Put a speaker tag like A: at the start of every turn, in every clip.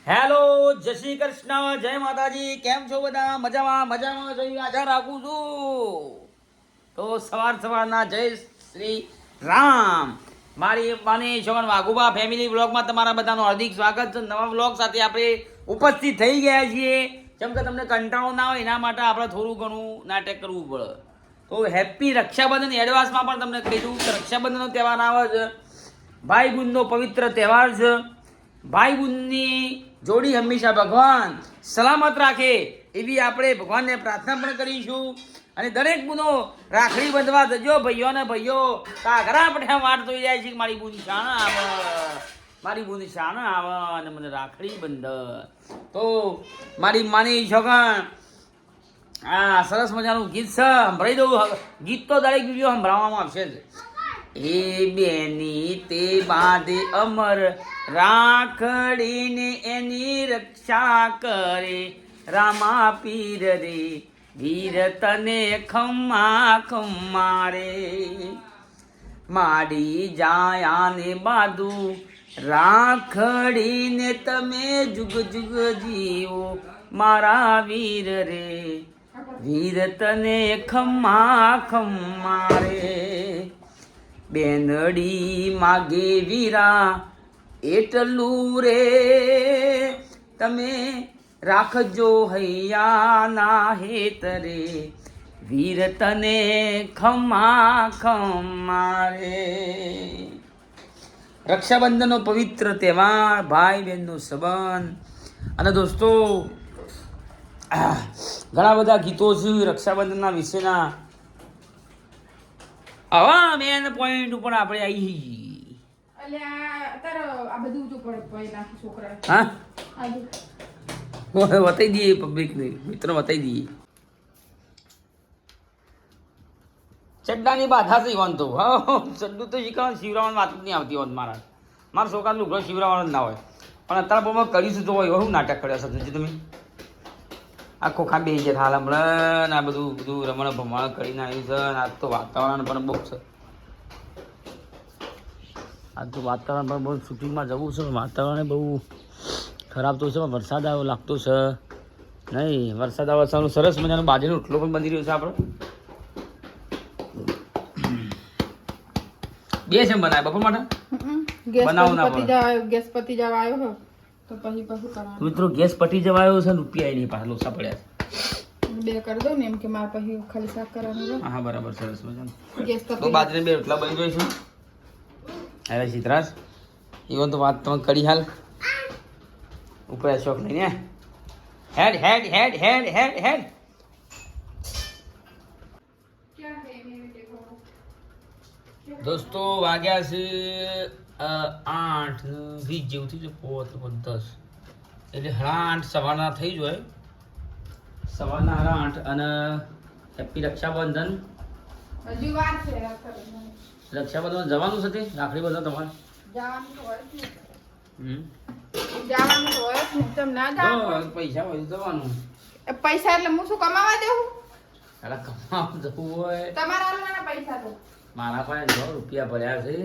A: Hello, જય શ્રી કૃષ્ણ, જય માતાજી. કેમ છો બધા? મજામાં મજામાં જઈ આશા રાખું છું. તો સવારના જય શ્રી રામ. મારી માની છોકરા વાઘુબા ફેમિલી બ્લોગમાં તમારા બધાનું હાર્દિક સ્વાગત છે. નવા બ્લોગ સાથે આપણે ઉપસ્થિત થઈ ગયા છીએ. જેમ કે તમને કંટાળો ના હોય એના માટે આપણે થોડું ઘણું નાટક કરવું પડે. તો હેપી રક્ષાબંધન એડવાન્સમાં પણ તમને કહી દઉં કે રક્ષાબંધનનો તહેવાર આવે છે. ભાઈ બહેનનો પવિત્ર તહેવાર છે. ભાઈ બહેનની જોડી હંમેશા ભગવાન સલામત રાખે એવી આપણે ભગવાનને પ્રાર્થના પણ કરીશું. અને દરેક બુનો રાખડી બંધવા જજો ભાઈઓ ને ભાઈઓ. કાઘરા પઠ્યા વાટ જોઈ જાય છે કે મારી બુન શાણ આવે, મારી બુન શાણ આવે અને મને રાખડી બંધ. તો મારી માની છોકરા આ સરસ મજાનું ગીત છે, સંભળાઈ દઉં. ગીત તો દરેક વિડીયો સંભળાવવામાં આવશે જ. એ બેની તે બાંધે અમર રાખડીને એની રક્ષા કરે રામા પીર રે વીર તને ખમ્મા ખમ્મા રે. માડી જાયાને બાદુ રાખડીને તમે જુગ જુગ જીવો મારા વીર રે વીર તને ખમ્મા ખમ્મા રે. બેનડી માગે વીરા એટલું રે તમે રાખજો હૈયાના હેતરે વીર તને ખમ્મા ખમ્મા રે. રક્ષાબંધનનો પવિત્ર તહેવાર, ભાઈ બહેનનો સંબંધ. અને દોસ્તો ઘણા બધા ગીતો છે રક્ષાબંધનના વિશેના. આવા મેન પોઈન્ટ ઉપર આપણે આવી. બતાવી દઈએ પબ્લિકને, મિત્રો બતાવી દઈએ. ચડ્ડાની બાધા થઈ હોન તો ચડ્ડું તો શીખવાનું શિવરાવણ વાત જ નહીં આવતી હોત. મારા છોકરા લુગડો શિવરાવણ જ ના હોય. પણ અત્યારે બહુ કરીશું તો હોય એવું નાટક કર્યા સમજી તમે. આખો ખા બે છે હાલ હમણાં આ બધું રમણ ભમણ કરીને આવ્યું છે. આજ તો વાતાવરણ પણ બહુ છે. આજ તો વાતાવરણ પણ બહુ શૂટિંગમાં જવું છે. વાતાવરણ બહુ ખરાબ તો છે. વરસાદ આવ્યો લાગતો છે નહીં. વરસાદ આવે સારું સરસ મજાનું બાજરીનો રોટલો પણ બની રહ્યો છે. આપણો બે છે બનાવે બપોર માટે બનાવું ના પડે.
B: ગેસ પતી જવા આવ્યો તો પછી
A: મિત્રો ગેસ પટી જવા આવ્યો છે. રૂપિયા નહીં પાછા લોસા પડ્યા છે.
B: બે કરી દો ને એમ કે મારે પછી ખાલી શાક કરવાનું.
A: હા બરાબર સરસ મજાનું.
B: ગેસ
A: તો બાજરી બે રોટલા બની જોઈશું. હવે સીતરાજ એવો તો વાત તમે કરી હાલ ઉપર શોખ નહીં ને. હેડ હેડ હેડ હેડ હેડ હેડ. દોસ્તો વાગ્યા છે 8:20 જેવું થયું છે. 9:10 એટલે 8:30 સવારના થઈ જાય. સવારના 8:30 અને હેપી રક્ષાબંધન.
B: હજી વાર છે.
A: રક્ષાબંધન જવાનું છે તે રાખડી બંધન તમારે
B: જવાનું હોય તમે ના જાઓ.
A: પૈસા હોય તો જવાનું.
B: પૈસા એટલે હું શું કમાવા દેવું?
A: એટલે કમાવા જવું હોય
B: તમારા હાલવાના પૈસા તો
A: મારા પાસે 100 રૂપિયા ભર્યા છે.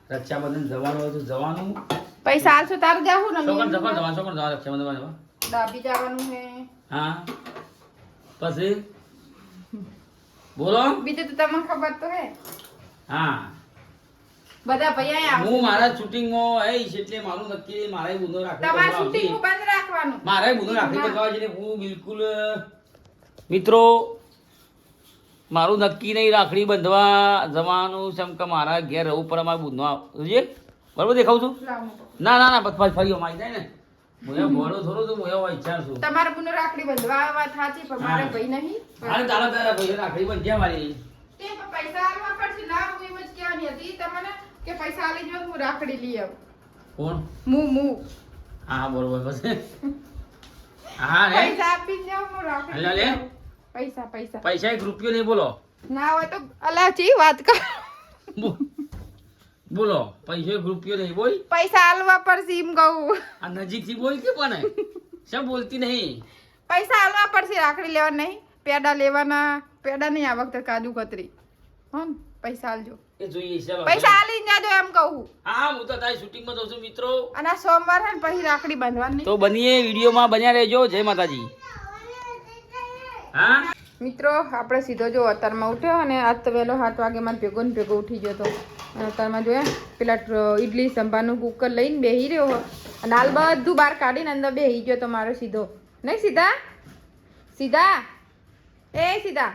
A: રક્ષાબંધન જવાનું હોય તો જવાનું.
B: પૈસા હાલશો તારે જાવું ને.
A: છોકર જવાનું રક્ષાબંધન જવા.
B: ડાબી જવાનું છે.
A: હા પછી બોલો
B: બીજું તો તમને ખબર તો હે.
A: હા
B: બધા ભૈયા
A: હું મારા શૂટિંગમાં આવીશ એટલે મારું નક્કી મારે ગુનો રાખવો.
B: તમારે શૂટિંગ બંધ રાખવાનું.
A: મારે ગુનો રાખવી બતાવવા છે. હું બિલકુલ મિત્રો મારું નક્કી નહીં રાખડી બંધવા જવાનું છે. કે મારા ઘેર રહેવું પડે. મારે બુધનો આવજે બરાબર દેખાવું છું. ના ના ના પછી ફરી મારી જાય ને. હું ભણો થોડું તો હું એવો ઈચ્છા છું.
B: તમારે પુનો રાખડી બંધવા વાત સાચી પણ મારે ભાઈ નહીં.
A: હાલ તારા તારા ભાઈ રાખડી બંધ્યા મારી.
B: તે પૈસા આલવા પડશે. ના હું એમ જ કહેવાની હતી તમને કે પૈસા આલી જો હું રાખડી લઈ આવું.
A: કોણ?
B: હું
A: હા બરોબર પછી હા રે
B: પૈસા આપી જાવ હું રાખડી
A: લે લે.
B: પૈસા પૈસા
A: પૈસા 1 રૂપિયો નહીં બોલો.
B: ના હોય તો અલાચી વાત કર.
A: બોલો પૈસા 1 રૂપિયો નહીં બોલ.
B: પૈસા આલવા પડશે એમ કહું.
A: આ નજીકથી બોલ કે પણ શું બોલતી નહીં.
B: પૈસા આલવા પડશે. રાખડી લેવા નહીં. પેડા લેવાના. પેડા નહીં આ વખતે કાજુ કતરી. હો ને પૈસા આલજો.
A: એ જોઈએ ચાલો
B: પૈસા આલીને જાજો એમ કહું.
A: હા હું તો તારી શૂટિંગમાં જઉં છું મિત્રો.
B: અને આ સોમવાર છે ને પછી રાખડી બાંધવાની.
A: તો બનીએ વિડીયોમાં બન્યા રહેજો. જય માતાજી. હા
B: મિત્રો આપણે સીધો જો અત્યારમાં ઉઠ્યો અને આજ તો વહેલો 7 વાગે મારે ભેગો ને ભેગો ઉઠી ગયો હતો. અને અત્યારમાં જોયા પેલા ઇડલી સંભારનું કુકર લઈને બેસી રહ્યો હોય અને હાલ બધું બહાર કાઢીને અંદર બેસી ગયો તો મારો સીધો નહીં. સીધા સીધા એ સીધા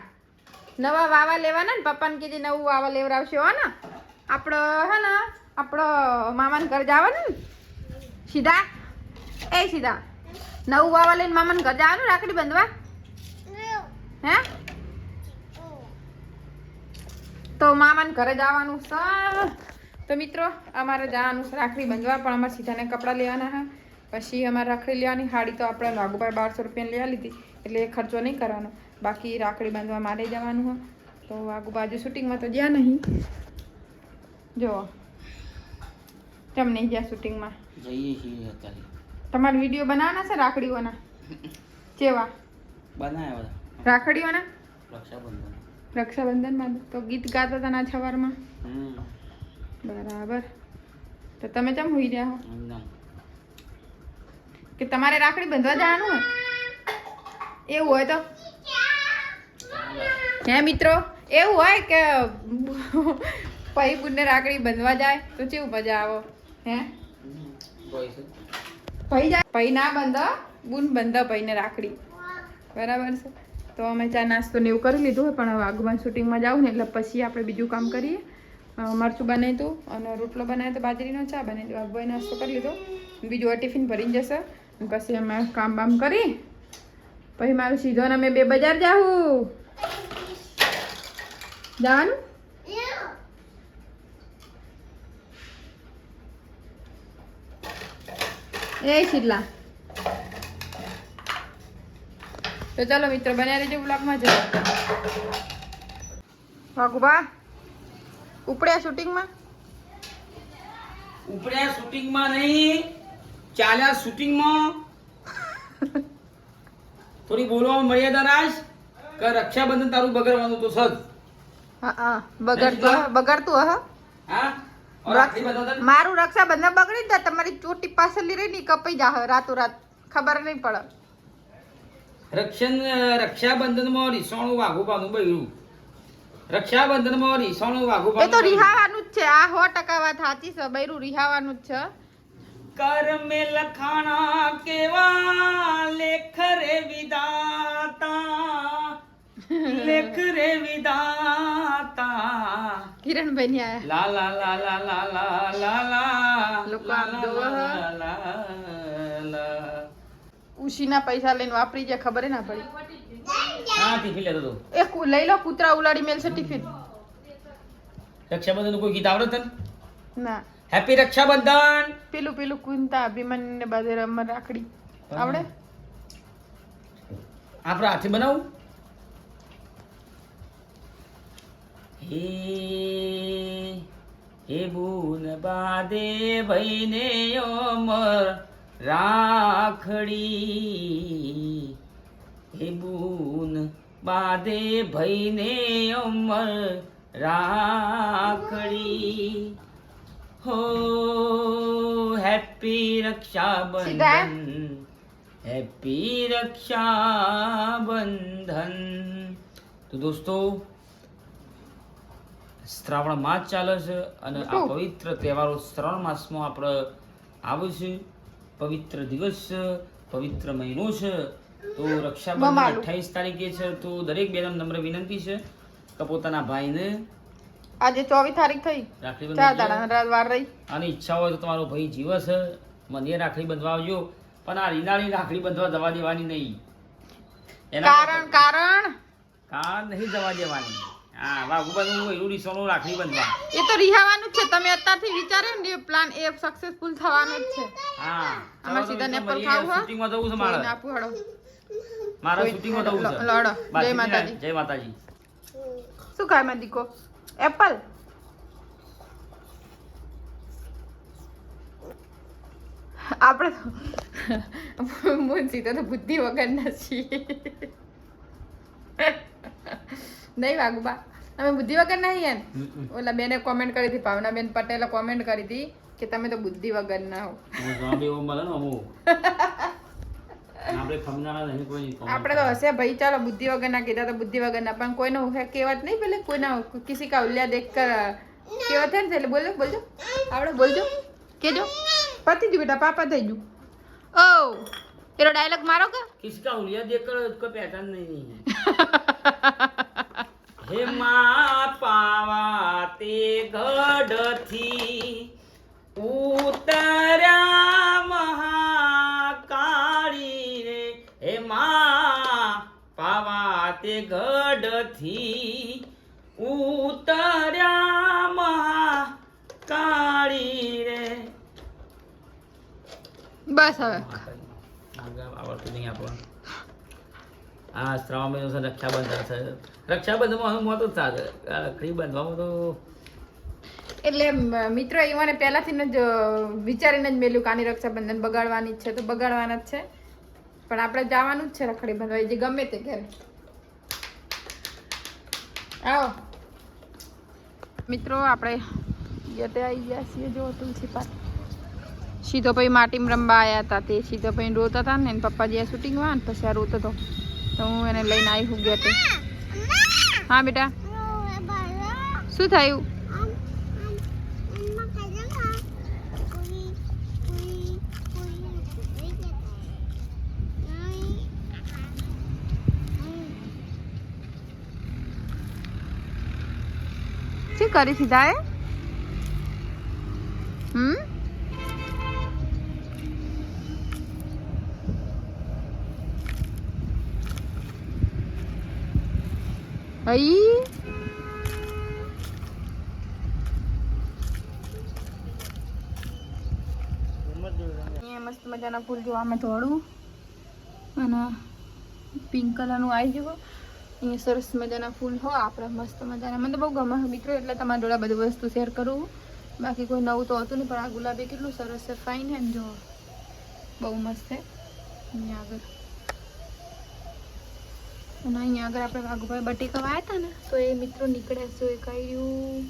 B: નવા વાવા લેવાના ને પપ્પાને કીધી નવું વાવા લેવડાવશે હો ને આપણો હે ને આપણો મામાને ઘર જવાનું ને. સીધા એ સીધા નવું વાવા લઈને મામાને ઘર જવાનું રાખડી બાંધવા. હે તો મામાને ઘરે જવાનું છે. તો મિત્રો અમારે જવાનું છે રાખડી બાંધવા પણ અમારે સીધાને કપડાં લેવાના છે. પછી અમારે રાખડી લેવાની સાડી તો આપણે વાઘુભાઈ 1200 રૂપિયાની લેવા લીધી એટલે એ ખર્ચો નહીં કરવાનો. બાકી રાખડી બાંધવા મારે જવાનું હોય તો વાઘુ બાજુ શૂટિંગમાં તો જ્યાં નહીં. જો કેમ નહીં ગયા શૂટિંગમાં?
A: જઈએ છીએ અત્યારે.
B: તમારે વિડીયો બનાવવાના છે રાખડીઓના? કેવા
A: બનાવ્યા બધા
B: રાખડીઓના?
A: રક્ષાબંધન.
B: રક્ષાબંધનમાં તો ગીત ગાતા હતા ના સવારમાં. બરાબર. તો તમે કેમ હોઈ રહ્યા હો કે તમારે રાખડી બાંધવા જવાનું હોય? એવું હોય તો હે મિત્રો એવું હોય કે ભાઈ બુનને રાખડી બાંધવા જાય તો કેવું મજા આવે? હે ભાઈ જાય ભાઈ ના બાંધો બુન બાંધો ભાઈને રાખડી. બરાબર છે. તો અમે ચા નાસ્તો ને એવું કરી લીધું પણ હવે આગમાં શૂટિંગમાં જાઉં ને એટલે પછી આપણે બીજું કામ કરીએ. મરચું બનાવી દઉં અને રોટલો બનાવ્યો તો બાજરીનો ચા બનાવી દઉં. આગભાઈ નાસ્તો કરી લીધો બીજું ટિફિન ભરીને જશે પછી અમે કામ બામ કરી પછી મારું સીધો ને અમે 2 બજાર જાઉં જવાનું. એ શીતલા તો ચાલો મિત્રો બન્યા રહેજો બ્લોગમાં. જો વાઘુબા ઉપડ્યા શૂટિંગમાં?
A: ઉપડ્યા શૂટિંગમાં નહીં ચાલ્યા શૂટિંગમાં. થોડી બોલવામાં મર્યાદા રાખ કે રક્ષાબંધન તારું બગડવાનું તો સજ.
B: હા બગડતું હા.
A: હા રાખડી બંધાતા
B: મારું રક્ષાબંધન બગડી જાય તમારી ચોટી પાછળની રહી ની કપાઈ જા રાતો રાત ખબર નહીં પડે.
A: રક્ષાબંધનમાં રીસોણું વાઘુબાનું બૈરું. રક્ષાબંધનમાં રીસોણું
B: એ
A: વાઘુબાનું
B: તો રિહાવાનું જ છે. આ 100% વાત સાચી છે. બૈરું રિહાવાનું જ છે.
A: કર મે લખાણા કેવા લેખ રે વિધાતા લેખ રે વિધાતા
B: કિરણભાઈ ની આયા
A: લા લા લા લા લા લા લા
B: લોકો આમ
A: લા
B: જોવે હે.
A: લા લા.
B: ઉશીના પૈસા લઈને વાપરી જાય ખબર ના પડી.
A: હા ટિફિન લેતો તો
B: લઈ લો કૂતરા ઉલાડી મેલ છે ટિફિન.
A: રક્ષાબંધન કોઈ ગીત આવડે તને?
B: ના
A: હેપી રક્ષાબંધન.
B: પેલું કુંતા અભિમન ને બધે રમત રાખડી આવડે?
A: આપણે હાથે બનાવું. હે હે બુન બાદે ભાઈને અમર રાખડી. હે બુન બાદે ભાઈને અમર રાખડી. હો હેપી રક્ષાબંધન હેપી રક્ષાબંધન. તો દોસ્તો શ્રાવણ માસ ચાલે છે અને આ પવિત્ર તહેવારો શ્રાવણ માસમાં આપણે આવે છે. પવિત્ર દિવસ છે, પવિત્ર મહિનો છે. તો રક્ષાબંધન 28 તારીખે છે. તો દરેક બેનને નમ્ર વિનંતી છે કે પોતાના ભાઈને
B: આજે 24 તારીખ થઈ
A: રાખડી
B: 4 દાડા વાર રહી
A: અને ઈચ્છા હોય તો તમારો ભાઈ જીવે છે મને રાખડી બંધવા આવજો. પણ આ રીનાળી રાખડી બંધવા જવા દેવાની નહીં.
B: કારણ
A: નહીં જવા દેવાની. હા વાઘુબાનું એવું રીસોનું રાખડી બંધવા
B: એ તો રિહાવાનું જ છે. તમે અત્યારથી વિચાર્યો ને પ્લાન એ સક્સેસફુલ થવાનો જ છે.
A: હા
B: અમાર સીધા નેપલ ખાવું હે.
A: શૂટિંગમાં જવું છે મારે.
B: આપું હડો
A: મારા શૂટિંગમાં જવું છે.
B: લડો.
A: બસ,
B: જય માતાજી.
A: જય માતાજી.
B: શું ખાય માં દીકો? એપલ. આપણે તો મુંસી તો બુદ્ધિ વગર નથી નહીં વાગુબા. અમે બુદ્ધિ વગર નહીં યાર. ઓલા બેને કોમેન્ટ કરી હતી, ભાવનાબેન પટેલે કોમેન્ટ કરી હતી કે તમે તો બુદ્ધિ વગર ના હો. આપણે તો હશે ભાઈ, ચાલો બુદ્ધિ વગર ના કીધા તો બુદ્ધિ વગર ના, પણ કોઈનો કહેવત નહીં પેલે કોઈના કિસી કા ઉલ્યા દેખ કર કહેવત છે ને, એટલે બોલો બોલજો આપણે બોલજો કેજો પતી ગયું બેટા, પાપા થઈ ગયું. ઓ પેલો ડાયલોગ મારો કે
A: કિસકા ઉલિયા દેખકર उसको पहचान नहीं હે માં પાવા તે ગઢથી ઉતર્યા મહાકાળી રે, હે માં પાવા તે ગઢથી ઉતર્યા મહાકાળી રે.
B: બસ હવે
A: આવડતું નહીં આપણને. આ શ્રાવણ મહિનો છે, રક્ષાબંધન છે. રક્ષાબંધનમાં હું મોટું થાય, રાખડી બાંધવામાં તો
B: એટલે મિત્રો એવાને પહેલાથી જ વિચારીને જ મેલ્યું કે આની રક્ષાબંધન બગાડવાની જ છે તો બગાડવાના જ છે, પણ આપણે જવાનું જ છે રખડી બાંધવા, જે ગમે તે ઘરે. આવો મિત્રો આપણે ગેટે આવી ગયા છીએ. જો તુલસી પાટ સીધો ભાઈ માટીમાં રમવા આવ્યા હતા, તે સીધો ભાઈ રોતા હતા ને પપ્પા જે શૂટિંગમાં ને પછી આ રોતો હતો તો હું એને લઈને આવી હું ગેટે. હા બેટા શું થયું? શું કરી સીધા એ હઈ મસ્ત મજાના ફૂલ જોવા અમે થોડું અને પિંક કલરનું આવી જવું. અહીંયા સરસ મજાના ફૂલ હો આપણે મસ્ત મજાના, મને તો બહુ ગમે મિત્રો, એટલે તમારા જોડે બધી વસ્તુ શેર કરું. બાકી કોઈ નવું તો હતું નહીં, પણ આ ગુલાબી કેટલું સરસ છે, ફાઇન હે ને, જો બહુ મસ્ત છે. અહીંયા આગળ અને અહીંયા આગળ આપણે વાઘુભાઈ બટેકા વાયા હતા ને તો એ મિત્રો નીકળ્યા છે. એ કર્યું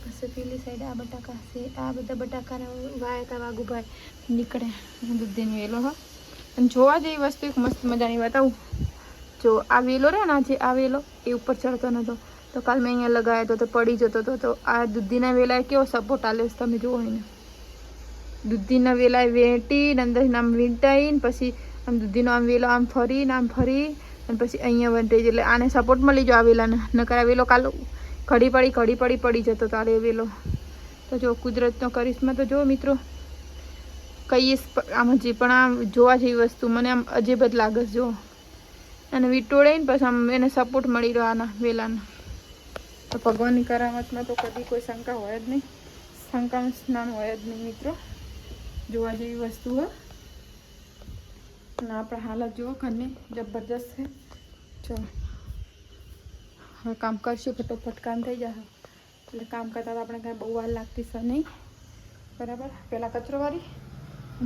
B: પછી પેલી સાઈડ આ બટાકા છે, આ બધા બટાકાને વાયા હતા વાઘુભાઈ નીકળ્યા દૂધીનો વેલો હો. અને જોવા જેવી વસ્તુ એક મસ્ત મજાની બતાવું. જો આ વેલો રહે ને, આજે આ વેલો એ ઉપર ચડતો નહોતો તો કાલ મેં અહીંયા લગાવ્યો હતો તો પડી જતો હતો. તો આ દૂધીના વેલાએ કેવો સપોર્ટ આલ્યો છે તમે જુઓ એને. દૂધીના વેલાએ વેટીને અંદર આમ વીંટાઈને પછી આમ દૂધીનો આમ વેલો આમ ફરી અને પછી અહીંયા વંટાઈ, એટલે આને સપોર્ટ મળી જો આ વેલાને, નકર આ વેલો કાલ ઘડી પડી જતો તારે એ વેલો. તો જો કુદરતનો કરિશ્મા તો જો મિત્રો કહીશ આમ હજી પણ આમ જોવા જેવી વસ્તુ મને આમ અજીબ જ લાગે છે. જો અને વીટોળે ને પછી આમ એને સપોર્ટ મળી રહ્યો આના વેલાના. તો ભગવાનની કરામતમાં તો કદી કોઈ શંકા હોય જ નહીં, શંકાનું સ્નાન હોય જ નહીં મિત્રો. જોવા જેવી વસ્તુ હોય અને આપણે હાલત જુઓ ઘરની જબરદસ્ત છે. ચલો હવે કામ કરશું, ફટોફટ કામ થઈ જશે. એટલે કામ કરતા તો આપણે કાંઈ બહુ વાર લાગતી છે નહીં, બરાબર. પહેલાં કચરો વાળી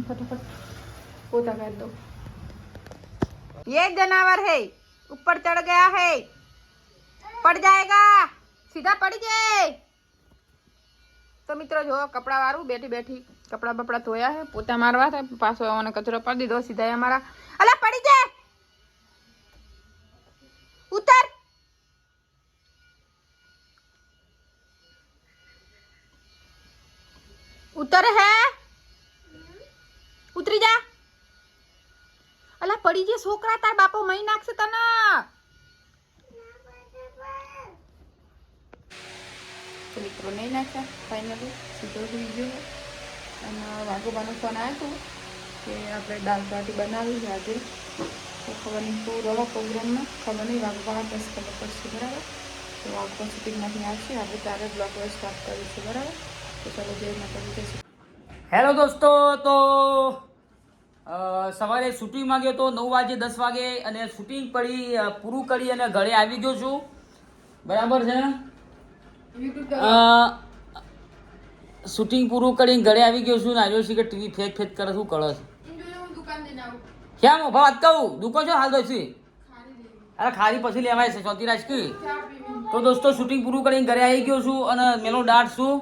B: फटाफट पोता कर दो. ये जानवर है ऊपर चढ़ गया है, पड़ जाएगा, सीधा पड़ जाए. તો મિત્રો જો કપડા વાળું બેઠી બેઠી કપડા બપડા ધોયા હે, પોતા મારવા था, પાછો આવવાનો કચરો પડી દીધો સીધા અમારા. અલા પડી જાય, ઉતર. ઉતર હે, ઉતરી જા. અલા પડી જે છોકરા, તાર બાપો મહી નાખશે તને. તો મિત્રો નહીં નાખ્યા ફાઇનલી, સીધો સુઈ ગયો. અને વાઘોબાનો ફોન આવ્યો હતો કે આપણે દાળ બાટી બનાવી છે આજે. તો ખબર નહીં શું રહો પ્રોગ્રામમાં, ખબર નહીં. વાઘોબાના બસ ખબર પડશે, બરાબર. તો વાઘોબા શૂટિંગમાંથી આવશે, આપણે ત્યારે બ્લોગ સ્ટાર્ટ કરીશું, બરાબર. તો ચાલો જય માતાજી, જય શ્રી.
A: હેલો દોસ્તો, તો સવારે શૂટિંગમાં ગયો તો 9 વાગે 10 વાગે, અને શૂટિંગ પૂરું કરી અને ઘરે આવી ગયો છું, બરાબર છે. શૂટિંગ પૂરું કરીને ઘરે આવી ગયો છું. નાર્યો છે કે ટીવી ફેક કરે, શું કરે છે? કેમ વાત કહું દુકાન છો હાલ દો છે? અરે ખાલી પછી લેવાય છે ચોથી રાજકી. તો દોસ્તો શૂટિંગ પૂરું કરીને ઘરે આવી ગયો છું અને મેલો દાટ છું.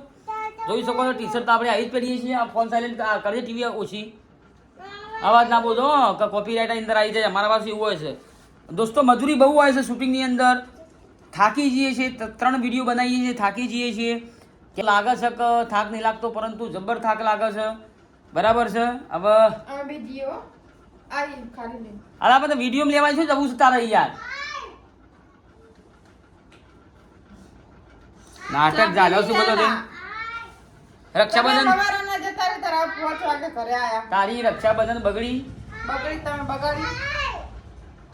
A: જોઈ શકો છો ટી શર્ટ તો આપણે આવી જ પહેરીએ છીએ. આ ફોન સાયલેન્ટ કરીએ, ટીવી ઓછી અવાજ ના બોલો કે કોપીરાઇટ અંદર આવી જાય. અમારા પાસે એવું હોય છે દોસ્તો, મજૂરી બહુ હોય છે શૂટિંગની અંદર. થાકી જઈએ છીએ, 3 વિડીયો બનાવીએ છીએ, થાકી જઈએ છીએ. કે લાગે છે કે થાક નહીં લાગતો, પરંતુ જબર થાક લાગે છે. બરાબર છે. હવે અરે આપણે વિડીયો લેવાય છે જવું છે તારે યાર. નાટક ચાલ્યો શું બધો રક્ષાબંધન તારી રક્ષાબંધન બગડી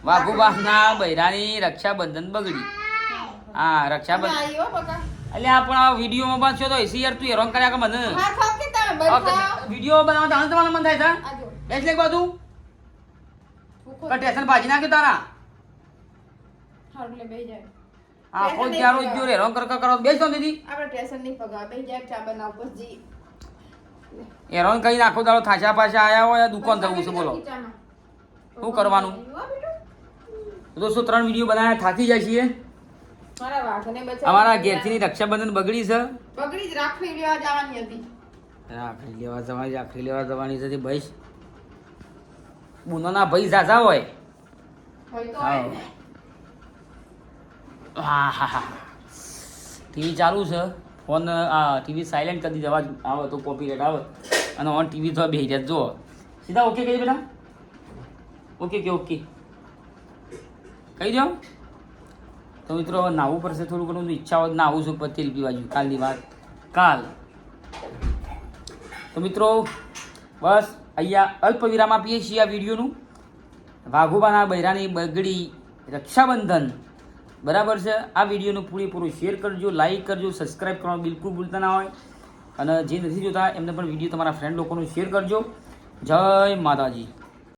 A: વાઘુબાના બૈરાની રક્ષાબંધન બગડી. હા રક્ષાબંધન એટલે આ પણ આ વિડીયોમાં પાછો તો એસી યાર તું હેરાન કર્યા કે મને વિડીયો બનાવવા જાણ તમારું મન થાય છે એટલે એક બાજુ ટેશન ભાજી નાખ્યું તારા હા કોઈ ક્યારો જો હેરાન કરો બેસ તો દીદી હેરાન કઈ નાખો દાડો થાચા પાછા આયા હોય દુકાન થવું છે બોલો શું કરવાનું. દોસ્તો 3 વિડીયો બનાવ્યા, થાકી જાય છીએ. અમારા ઘેરથી રક્ષાબંધન બગડી છે. રાખડી લેવા જવાની છે ભાઈ. બુનોના ભાઈ ઝાઝા હોય. હા હા હા ટીવી ચાલુ છે. ફોન ટીવી સાયલેન્ટ કરી દીધો, અવાજ આવે તો કોપીરાઇટ આવે. અને ઓન ટીવી તો બેસી જાય. જો સીધા ઓકે કહી બેટા. ઓકે કે ઓકે કહી દો. તો મિત્રો હવે નાહવું પડશે થોડું ઘણું. ઈચ્છા હોય નાહવું છું, પછી તેલ પીવા જોઈએ. કાલની વાત કાલ. તો મિત્રો બસ અહીંયા અલ્પ વિરામ આપીએ છીએ આ વિડીયોનું. વાઘુબાના બૈરાની બગડી રક્ષાબંધન. બરાબર છે. આ વિડીયોનું પૂરેપૂરું શેર કરજો, લાઈક કરજો, સબસ્ક્રાઈબ કરવાનું બિલકુલ ભૂલતા ના હોય. અને જે નથી જોતા એમને પણ વિડીયો તમારા ફ્રેન્ડ લોકોનું શેર કરજો. જય માતાજી.